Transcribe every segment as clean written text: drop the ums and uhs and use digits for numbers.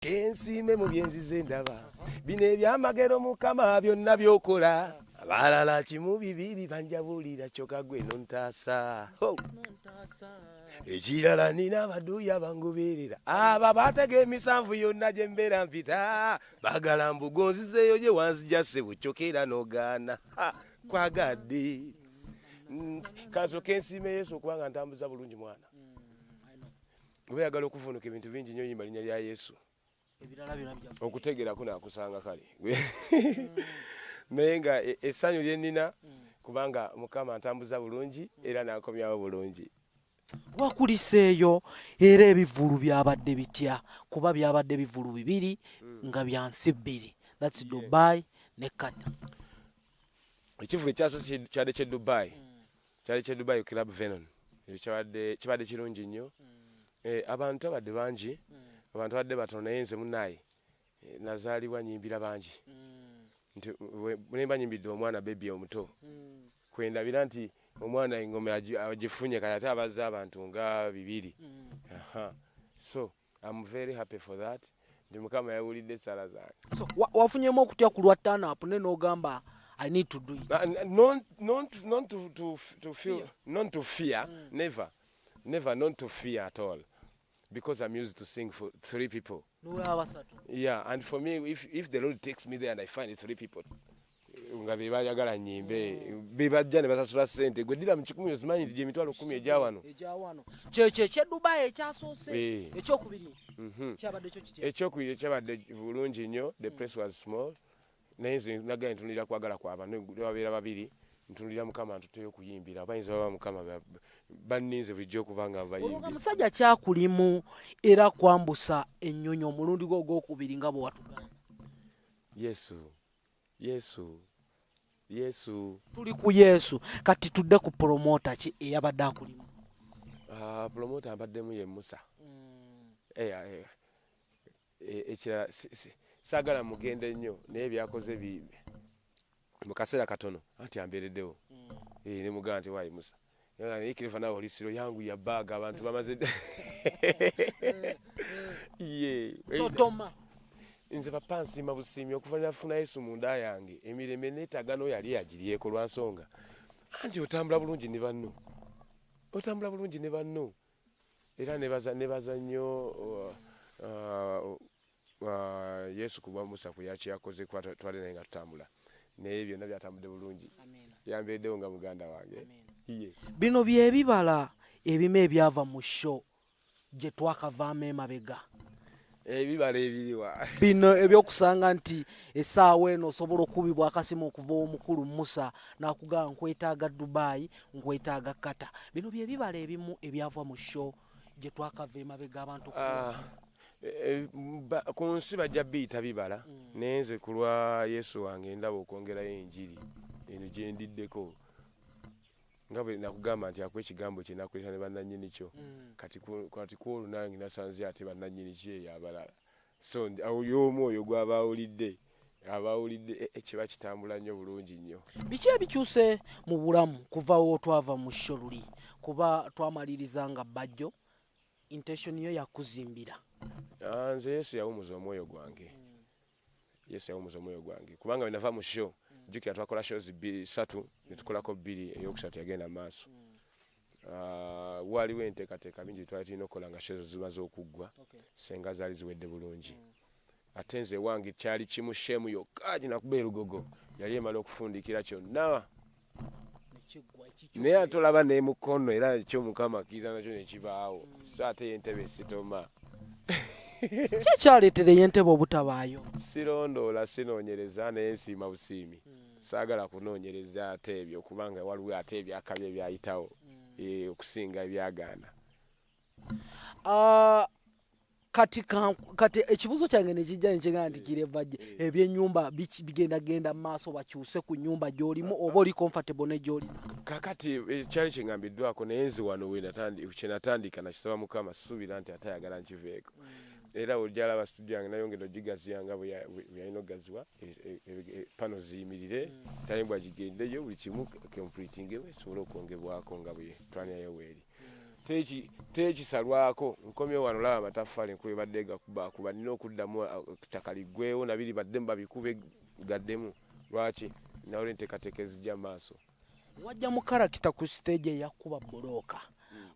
Kensiime mu byenzize ndaba bino ebyamagero Mukama byonna byokola abalala kimu bibiri banjabulira kyokka gwe nontaasa ekirala nina abaduuya bangoberera aba batega emisanvu yonna gye mbeera mpita baagala mbugonzizeeyo gye wanzija ssebo kyokka era n'ogaana kwagadde kasooka ensiime Yesu okubanga ntambuza bulungi mwana oba yagala okuvunuka ebintu bingi nnyo yimba linnya lya Yesu okutegerako naakusanga kale naye nga essanyu lye nnina kubanga Mukama ntambuza bulungi era naakomyawo bulungi. Wakuliseeyo era ebivulu byabadde bitya kuba byabadde bivulu bibiri nga byansi bbiri that's Dubai ne Qatar. Ekivulu ekyasoose kyabadde kye Dubai kyali kye Dubai Club Venon kibadde kirungi nnyo abantu abadde bangi abantu badde batono naye nze munnaye nazaalibwa nyimbira bangi nti nemba nyimbidde omwana bebi omuto kwendabira nti omwana engoma agifunye kati ate abazza abantu nga bibiri. So I'm very happy for that nti Mukama yawulidde essaala zange. So wafunyemu okutya ku lwa turn up ne n'ogamba I need to do it. Not to fear, never not to fear at all. Because I'm used to sing for 3 people. Yeah, and for me, if the Lord takes me there and I find 3 people, nga bebayagala nyimbe bebajja ne basasula ssente gwe ddira mu 10 ozimanyi nti gye emitwalo 10 egyawano kye Dubai ekyasoose ekyokubiri kyabadde kyo kitya ekyokubiri kyabadde bulungi nnyo. The place was small naye nze nagaye ntunulira kwagala kw'abantu babeera babiri ntunulira Mukama ntuteyo okuyimbira abayinza baba Mukama banninze bulijjo okubanga bayimbi omusajja kyakulimu era kwambusa ennyonyi omulundi gwo ogwokubiri nga bwe watugamba. Yesu tuli ku Yesu kati tudde ku promota ki eyabadde akulimu. Promota abaddemu ye Musa. Ekira saagala mugende nnyo naye byakoze mu kaseera katono anti ambeereddewo ne mugamba nti waayi Musa ikiriva nawe olisiro yangu ya baaga abantu bamaze totoma nze papa nsiima busiimi okuva nafuna Yesu mu nda yange emirembe neetagano yali yagiryeko lwa nsonga anti otambula bulungi ne banno era nebaza nnyo Yesu kuba Musa ku yakyakoze twale naye nga tutambula naye byonna byatambudde bulungi yambeeddewo nga muganda wange. Bino byebibala ebimu ebyava mu show gye twakavaamu emabega ebibala ebiriwa bino ebyokusanga nti essaawa eno osobola okubibwa akasimu okuva omukulu Musa n'akugamba nkwetaaga Dubai nkwetaaga Qatar. Bino byebibala ebimu ebyava mu show gye twakava emabega abantu ku nsi bajja biyita bibala naye nze ku lwa Yesu wange ndaba okwongerayo enjiri eno gye ndiddeko nga bwe nakugamba nti akuwa ekigambo kye nakuleeta ne bannannyini kyo kati kwolwo nange nasanze ate bannannyini ki eyo abalala so y'omu oyo gw'abaawulidde kiba kitambula nnyo bulungi nnyo. Biki ebikyuse mu bulamu kuva wo twava mu show luli kuba twamaliriza nga bajjo intention yo yakuzimbira? Nze Yesu yawumuza omwoyo gwange kubanga bwe nava mu show jjukira twakola shows 3 ne tukolako 2 eyokusatu yagenda maaso. Waliwo enteekateeka bingi twali tulina okukola nga shows zimaze okuggwa senga zaali ziwedde bulungi ate nze wange kyali kimu shemu yokka ginakuba erugogo yali emala okufundikira kyonna naye atolaba n'emukono era ekyo Mukama akkiriza nakyo nekibaawo so ate yentebe sitoma kyekyaleetera yentebe obutabaayo sirondoola sinoonyereza naye nsiima busiimi saagala kunoonyereza ate ebyo kubanga waliwo ate ebyakabi ebyayitawo okusinga ebyagaana. Kati ekibuzo kyange ne kijja nekigamba nti kirevajje ebyennyumba bigendagenda mu maaso bakyuse ku nnyumba gy'olimu oba oli comfortable ne gy'olina? Kakati kyali kyeŋŋambiddwako naye nze wano kye natandika nakisaba Mukama suubira nti ate ayagala nkiveeko era ojjalaba studio yange nayongera ogigaziyanga bwe yalina okugaziwa pano ziyimirire tayembwa gigendeyo buli kimu completingibwe esobole okwongebwako nga bwe plan yayo weeri tekisalwako nkomyewo wano laba amataffaali enkuba ebadde gakubakuba nina okuddamu ettaka liggwewo nabiri badde mbabikube gaddemu lwaki nawole enteekateeka ezijja mu maaso wajja mu karakita ku stage eyakuba bbulooka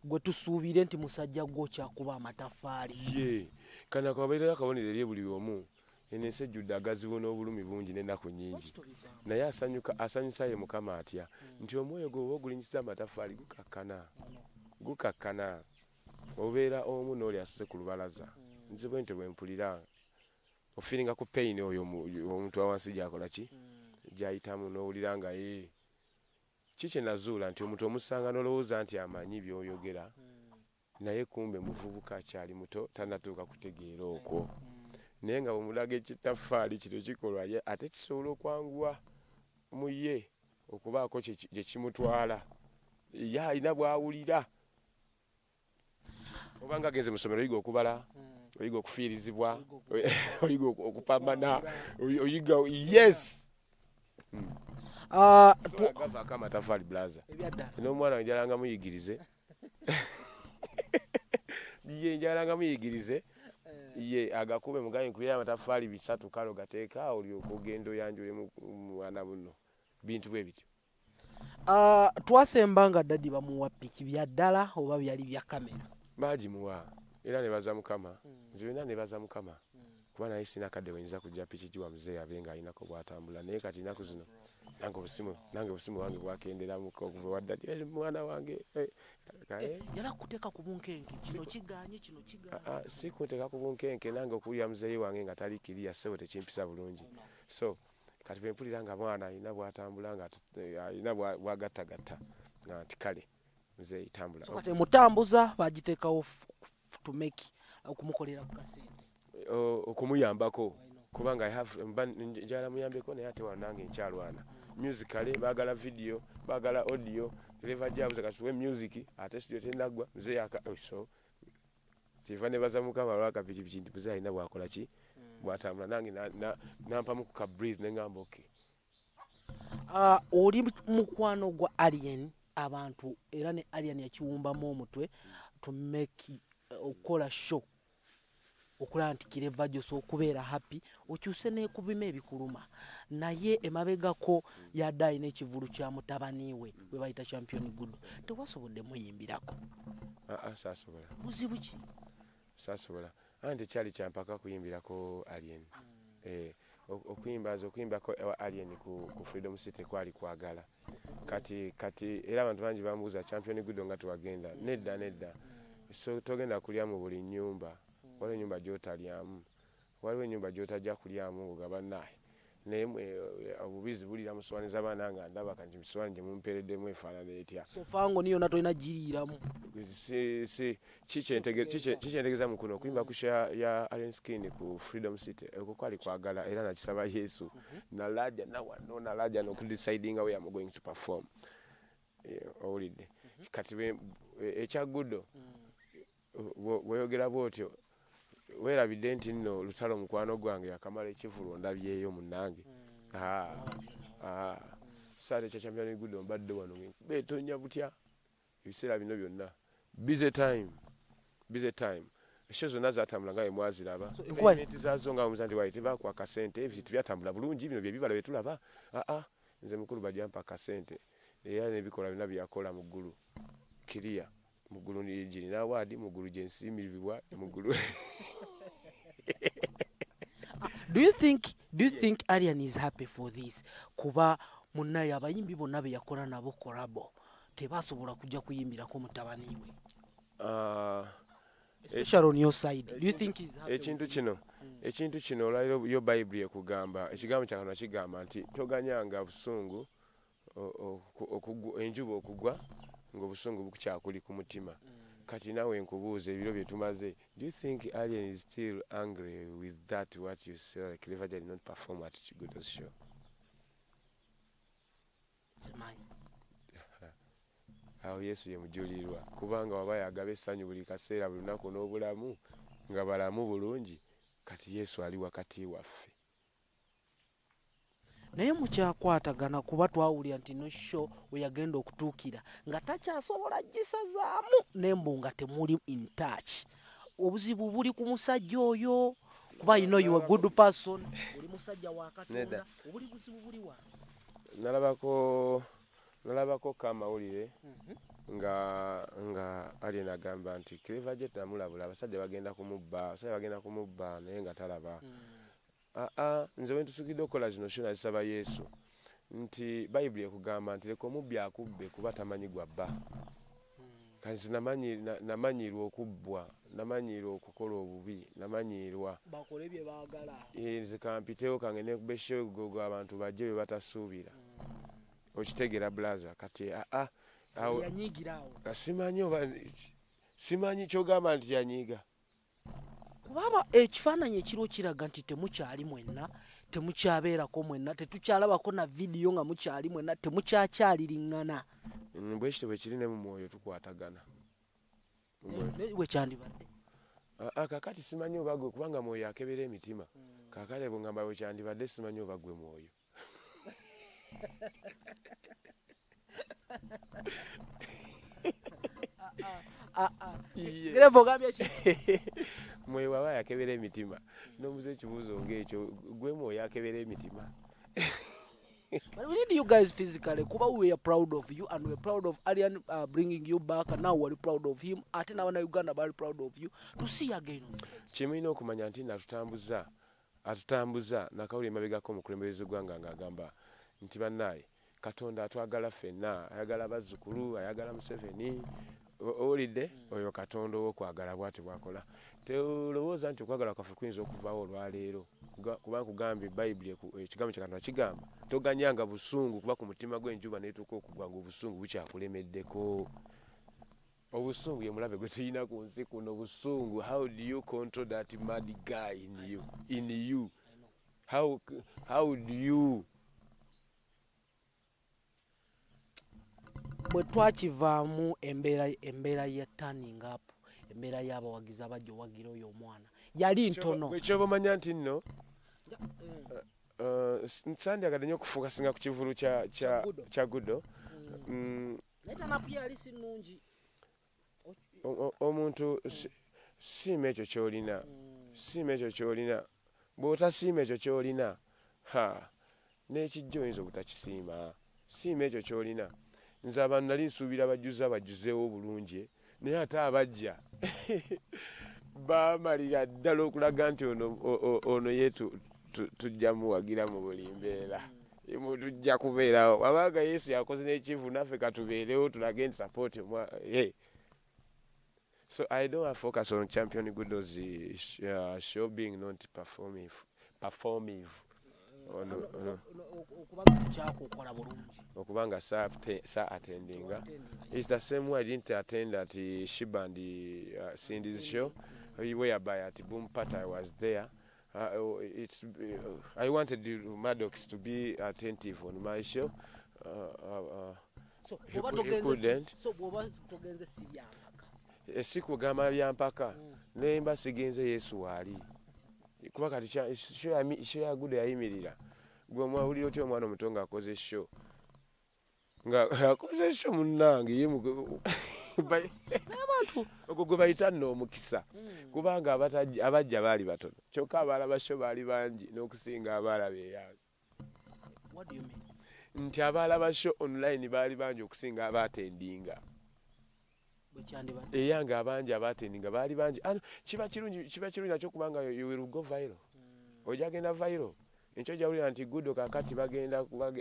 gwe tusuubire nti musajja gwo kyakuba amataffaali ye kana akabeera akabonero eri buli omu eno ensi ejjudde agazibu n'obulumi bungi n'ennaku nnyingi naye asanyusa ye mukama atya nti omwoyo gwe oba ogulinnyisa amataffaali gukakkana obeera omu n'oli asuse ku lubalaza nzibwe nti bwe mpulira ofiiringa ku payini oyo omuntu awansi gyakola ki gyayitamu n'owulira nga ye kikye nazuula nti omuntu omusanga n'olowooza nti amanyi by'oyogera naye kumbe muvubuka akyali muto tannatuuka kutegeera okwo naye nga bwemulaga ekitaffaali kino kikolwa ate kisobola okwanguwa mu ye okubaako gye kimutwala ye alina bw'awulira obanga agenze mu ssomero oyiga okubala oyiga okufiirizibwa oyiga okupambana oyiga yes gavaako amataffaali bulaza n'omwana njalanga muyigirize ye njalanga muyigirize ye agakube mugaye nkubira amataffaali 3 kalo gateeka olyoka ogenda oyanjule mu mwana buno bintu bwe bityo twasemba nga dadi bamuwa piki bya ddala oba byali bya kamera baagimuwa era ne baza mukama nze byonna ne baza mukama kuba naye sina kadde wenyinza kujja piki giwa muzeeyi abe nga alinako bw'atambula naye kati nnaku zino nange obusimu wange bwakenderamuko okuva waddadi mwana wange yala kuteeka ku bunkenke kino kiganye si kunteeka ku bunkenke nange okuwulira muzeeyi wange nga tali kiriya ssebo tekimpisa bulungi so kati bwe mpulira nga mwana alina bw'atambula nga alina bw'agattagatta nga nti kale muzeeyi tambula kati mutambuza bagiteekawo tumeki okumukolera ku kasente okumuyambako kubanga njala muyambeko naye ate wanange nkyalwana musicale baagala video baagala audio leva jabuza katuwe music ate studio tenagwa muzeeyi so kiva ne baza mukama lwaka pikipiki nti muzeeyi alina bwakola ki bwatambula nange nampamu ku ka breathe ne ngamba okay oli mukwano gwa Alien abantu era ne Alien yakiwumbamu omutwe to make okukola show okulaba nti kireva gyoso okubeera happy okyuse n'ekubima ebikuluma naye emabegako yadde alina ekivulu kya mutabaniwe bwe bayita champion good tewasobodde muyimbirako saasobola buzibu ki saasobola anti kyali kyampaka kuyimbirako Alien okuyimbako Alien ku Freedom City kwali kwagala kati era abantu bangi bambuuza champion good nga tuwagenda nedda so togenda kulya mu buli nnyumba waliwo ennyumba gy'otalyamu waliwo ennyumba gy'otajja kulyamu ng'ogaba naye naye obubizi bulira mu ssowaani z'abaana nga ndaba kanti musowaani gye mumpeereddemu efaanana etya sofango niyo na tolina giriiramu kikyentegeeza mu kuno okuyimba ku ya Alien Skin ku Freedom City okwo kwali kwagala era nakisaba Yesu nalaja nawano nalaja n'okudecidinga where I'm going to perform owulidde kati ekyagudo weeyogera bw'otyo weerabidde nti nno lutalo mukwano gwange yakamala ekivulu ondabyeyo munnange saate kya champion good mbadde wano beetonya butya ebiseera bino byonna busy time esho zonna zatambula nga bemwaziraba enti zazo nga omuza nti waite bakwa akasente ebintu byatambula bulungi bino byebibala byetulaba nze mukulu bajampa akasente era n'ebikola byonna byakola mu ggulu kiriya mugulu nigirina awaadi mugulu gyensiimibwa mugulu do you think Alien is happy for this kuba munnaye abayimbi bonna be yakola nabo kolabo tebasobola kujja kuyimbirako mutabaniwe especially on your side do you think he's happy ekintu kino olwaliro yo Bible ekugamba ekigambo kya Katonda kigamba nti toganyanga busungu enjuba okugwa ng'obusungu bukukyakuli ku mutima kati nawe nkubuuza ebiro bye tumaze do you think Alien is still angry with that what you say like Clever did not perform at Chigodo's show awo Yesu ye mujulirwa kubanga waba yagaba essanyu buli kaseera buli lunaku n'obulamu nga balamu bulungi kati Yesu ali wakati waffe naye mukyakwatagana kuba twawulira nti no show we yagenda okutuukira nga takyasobola gisazaamu nembu nga temuli in touch. Obuzibu buli ku musajja oyo kuba you know you are a good person, oli musajja wa Katonda, obuli buzibu buli wa. Nalabako kamawulire nga ali nagamba nti Clever Jet namulabula abasajja bagenda kumubba naye nga talaba. Nze wentusukidde okukola zino sho nazisaba Yesu nti Bayibuli ekugamba nti leka omubbi akubbe kuba tamanyi gwabba. Kanzi namanyirwa okubbwa, namanyirwa okukola obubi, namanyirwa bakole bye baagala. Nze kampitewo kange ne kubeshogo abantu bajje bye batasuubira. Okitegera blaza kati yanyigirawo simanyi kyogamba nti yanyiga kubaba ekifaananyi ekiriwo kiraga nti temukyali mwenna, temukyabeerako mwenna, tetukyalabako na vidiyo nga mukyali mwenna, temukyakyaliriŋŋana. Bwe kityo bwe kiri ne mu mwoyo tukwatagana bwe kyandibadde. Kakati simanyi oba gwe kubanga mwoyo akebera emitima. Kakale bwe ngamba bwe kyandibadde simanyi oba gwe mwoyo. Mwoyo waba yakebera emitima n'omuze ekibuuzo ng'ekyo gwe mwoyo akebera emitima. But we need you guys physically kuba we are proud of you and we are proud of Arian bringing you back and now we are proud of him. Ate na Uganda are proud of you to see again. Kimina okumanya nti atutambuza nakawuli mabegako omukulembeze gwanga ng'agamba nti bannaye Katonda atwagala ffenna, ayagala bazzukulu, ayagala Museveni. Olidde oyo Katonda okwagala bw'ati bwakola. Teolowooza nti okwagala kwaffe kuyinza okuvaawo olwaleero kuba nkugambye Bayibuli ekigambo kya Katonda kigamba toganyanga busungu kuba ku mutima gw'enjuba neetuuka okugwa ng'obusungu bukyakulemeddeko. Obusungu ye mulabe gwe tulina ku nsi kuno. Obusungu, how do you control that mad guy in you? How do you? Bwe twakivaamu embeera ya turning up, embeera y'abawagizi abajja owagira oyo omwana yali ntono. Bwe kyoba omanya nti nno sandyagadde nnyo okufokasinga ku kivulu kya Gudo. Naye tanapu yali si nnungi. Omuntu siima ekyo ky'olina, bw'otasiima ekyo ky'olina n'ekijja oyinza obutakisiima. Siima ekyo ky'olina. Nze abantu nali nsuubira abajuzeewo bulungi naye ate abajja bamalira ddala okulaga nti ono ye tujja muwagira mu buli mbeera. Tujja kubeerawo. Abaaga Yesu yakoze n'ekivu naffe katubeerewo tulage nti support. So I don't focus on Champion Gudo's show being not performative. Okubanga sa attendinga. It's the same way I didn't attend at Shiba and Cindy's show, whereby at Boom Pat I was there. I wanted the Maddox to be attentive on my show. So he couldn't. So togenze sibyampaka. Sikugamba byampaka. Nemba sigenze Yesu wali. Kuba kati show ya Gudo yayimirira. Gwe mwawulira otyo omwana omuto ng'akoze show. Akoze show munnange ye abantu ogwo gwe bayita nno omukisa. Kubanga abajja baali batono. Kyokka abalaba show baali bangi n'okusinga abalaba eyange. What do you mean? Nti abalaba show online baali bangi okusinga abatendinga. Eyange abangi abatendinga baali bangi. Kiba kirungi nakyo kubanga you will go viral. Ojja genda viral. Encho jawulira nti Gudo kakati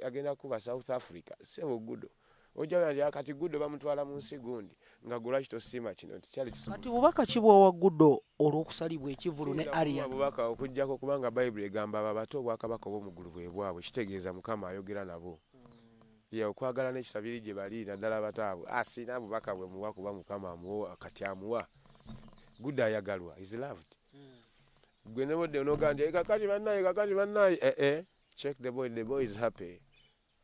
agenda kuba South Africa. Sebo Gudo. Ojja nti akati Gudo bamutwala mu nsi gundi nga gulaki tosima kino kyali kisumu. Kati bubaka kibwa wa Gudo olw'okusalibwa ekivulu ne Arian. Bubaka okujjako kubanga Bayibuli egamba ababato obwakabaka obw'omugulu bwe bwabwe kitegeeza Mukama ayogera nabo. Ya okwagala n'ekisabiri gye bali naddala bataabwe. Asina bubaka bwe muwa kuba Mukama amuwa akati amuwa. Gudo ayagalwa is loved. Gwe ne bodde onoganja kakati bannaye check the boy is happy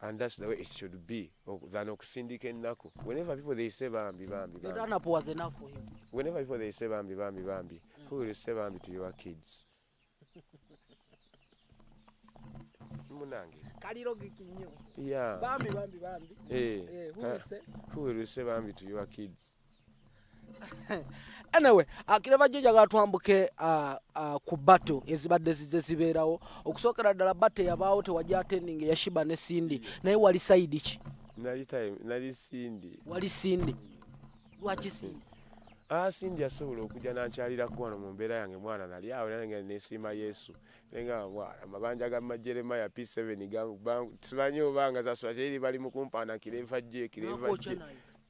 and that's the way it should be than okusindika ennaku. Whenever people they say bambi the run up was enough for him. Whenever people they say bambi who will say bambi to your kids? munange kaliro gikinyo yeah bambi who will say bambi to your kids. Anyway, kireva jjo jagala twambuke ku battle ezibadde zibeerawo okusookera ddala battle yabaawo tewajja attending yashiba ne Cindy naye wali side ki nali Cindy wali Cindy lwaki Cindy Cindy asobola okujja nankyalirako wano mu mbeera yange mwana nali awo nange neesiima Yesu nenga mwana amabanja ga Jeremiah P7 simanyi obanga zasula teri bali mu kumpaana kireva gye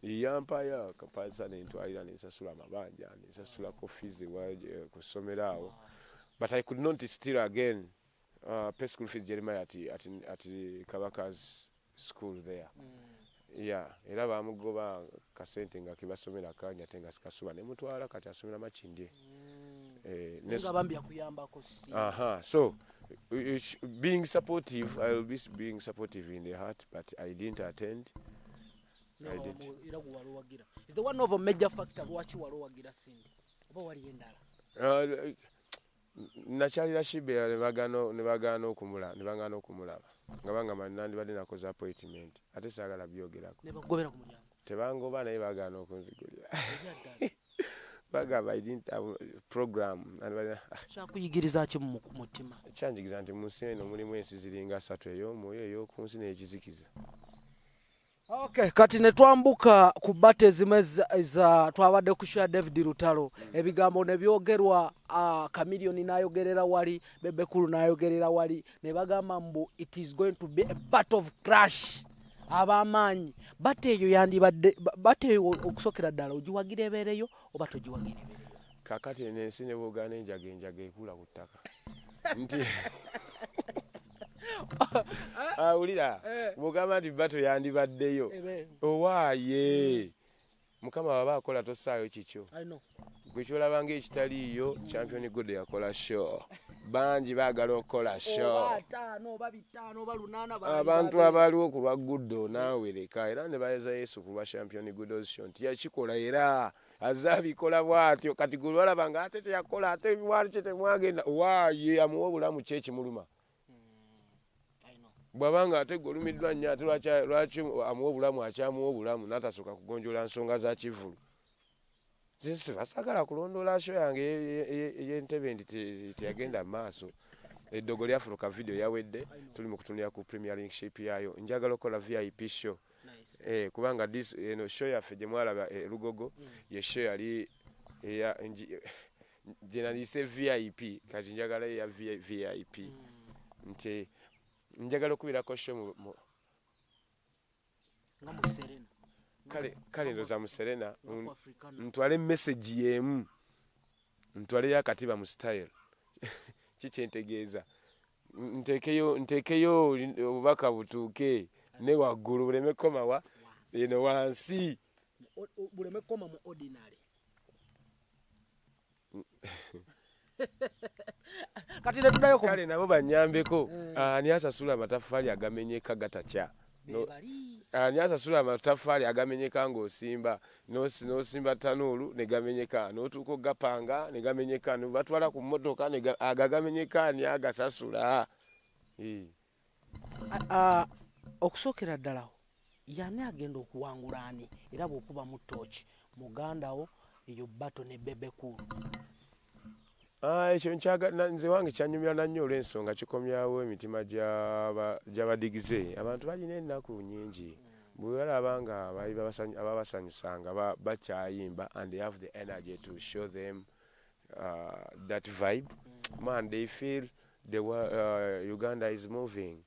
yampaya kapasa nentwalira nensasula amabanja nensasula fees ku ssomero awo but I could not still again pay school fees Jeremiah at Kabaka's school there. Yeah, era bamugoba kasente nga kibasomera kanya tenga sikasula ne mutwala kati asomera Makindye. Nenga bambi yakuyambako si. So being supportive, I will be being supportive in the heart, but I didn't attend. I didn't. Is the one of a major factor lwaki walowagira Cindy oba wali endala? Nakyalira shibe ne bagana okumulaba nga bangamba nandibadde nakoze appointment ate saagala byogerako ne bagobera ku mulyango tebangoba naye bagana okunzigulira bagamba I didn't have program kyakuyigiriza ki mu mutima kyanjigiriza nti mu nsi eno mulimu ensi ziringa 3 ey'omwoyo ey'okunsi n'ekizikiza. Okay, kati ne twambuka ku bate zimwe za twabadde kushya David Lutalo ebigambo ne byogerwa Chameleone nayogerera wali Bebekulu nayogerera wali ne bagamba mbu it is going to be a battle of crash abamanyi bate eyo yandibadde bate eyo okusokera ddala ogiwagira ebeereyo oba togiwagira ebeereyo kakati ensi ne bwogana enjaga ekula ku ttaka nti awulira mugamba nti bato yandibaddeyo owaaye mukama baba akola tosaayo kikyo gwe kyolabanga ekitaliiyo champion good yakola show bangi baagala okukola show abantu abaliwo ku lwa guddo naawereka era ne bayeza Yesu ku lwa champion good show nti yakikola era azabikola bwatyo kati gwe lwalabanga ate teyakola ate wali kye temwagenda owaaye amuwa obulamu kyekimuluma bwabanga ate golumiddwa nnyo ate lwaki amuwa obulamu akyamuwa obulamu n'atasooka kugonjola nsonga za kivulu. Basagala kulondoola sho yange ey'entebe nti teyagenda mu maaso eddogo lyafuluka video yawedde tuli mu kutunira ku premiership yayo njagala okukola VIP show kubanga eno show yaffe gye mwalaba Lugogo ye show yali gye nalise VIP kati njagala ya VIP nti njagala okubirako show nga mu Serena kale ndoza mu Serena ntwale message yemu ntwale yakatiba mu style kikyentegeeza ntekeyo obubaka butuuke ne waggulu buleme komawa eno wansi buleme koma mu ordinary kati ne tudayo kale nabo banyambeko ani asasula amataffaali agamenyeka gatakya ani asasula amataffaali agamenyeka ng'osimba n'osimba tanuulu ne gamenyeka n'otuuka ogapanga ne gamenyeka ne batwala ku mmotoka agamenyeka ani agasasula okusookera ddala yani agenda okuwangula ani era bw'okuba mu ttooki mugandawo eyo bato ne Bebekulu ekyo nze wange kyanyumira nannyo olw'ensonga kikomyawo emitima gy'abadigize abantu balina ennaku nnyingi bwe balaba nga ababasanyusanga bakyayimba and they have the energy to show them that vibe man they feel Uganda is moving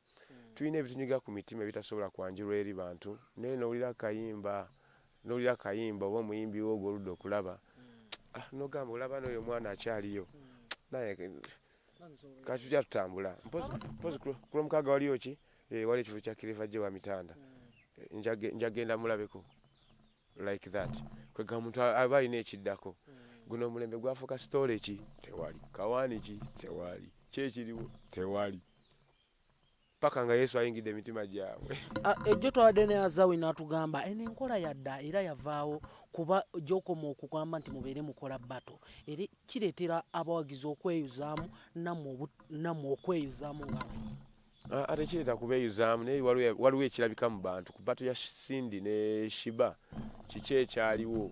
tulina ebitunyiga ku mitima ebitasobola kwanjirwa eri bantu naye n'owulira kayimba oba omuyimbi wo ogw'oludda okulaba nogamba olaba n'oyo mwana akyaliyo naye kati tutya tutambula mpozi kulo mukaaga waliyo ki wali ekifo kya kireva gye wa mitanda njagenda mulabeko like that kwega omuntu aba alina ekiddako guno omulembe gwafuuka sitole ki tewali kawaani ki tewali kyekiriwo tewali paka nga Yesu ayingidde emitima gyabwe ejjo twawadde ne Azawi n'atugamba eno enkola yadda era yavaawo kuba gy'okoma okugamba nti mubeere mukola bato era kireetera abawagizi okweyuzaamu nammwe okweyuzaamu ng'abayi ate kireeta kubeeyuzaamu naye waliwo ekirabika mu bantu ku bato ya Sindi ne Shiba kiki ekyaliwo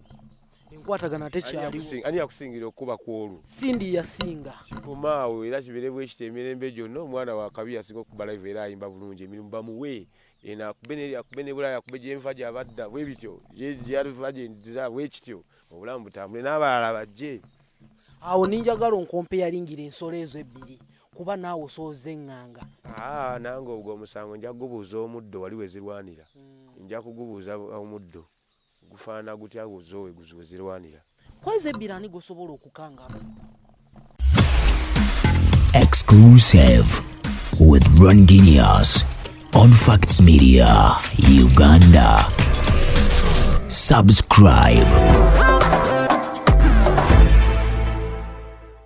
enkwatagana tekyaliwo ani yakusingira okuba kwolu Sindi yasinga kikumaawo era kibeere bwekiti emirembe gyonna omwana wa kabi yasinga okuba live era ayimba bulungi emirimu bamuwe eno akube neri akube ne bulaya akube gyenva gyabadda bwe bityo gyaliva gyendiza bwe kityo obulamu butambule n'abalala bajje awo ninjagala onkompe yalingira ensolo ezo ebbiri kuba naawe osooza eŋŋanga nange ogwo omusango nja kugubuuza omuddo wali wezirwanira nja kugubuuza omuddo gufaana gutya guzowe wezirwanira kwezi ebbiri ani gosobola okukangamu Exclusive with Rondinius on Facts Media Uganda. Subscribe.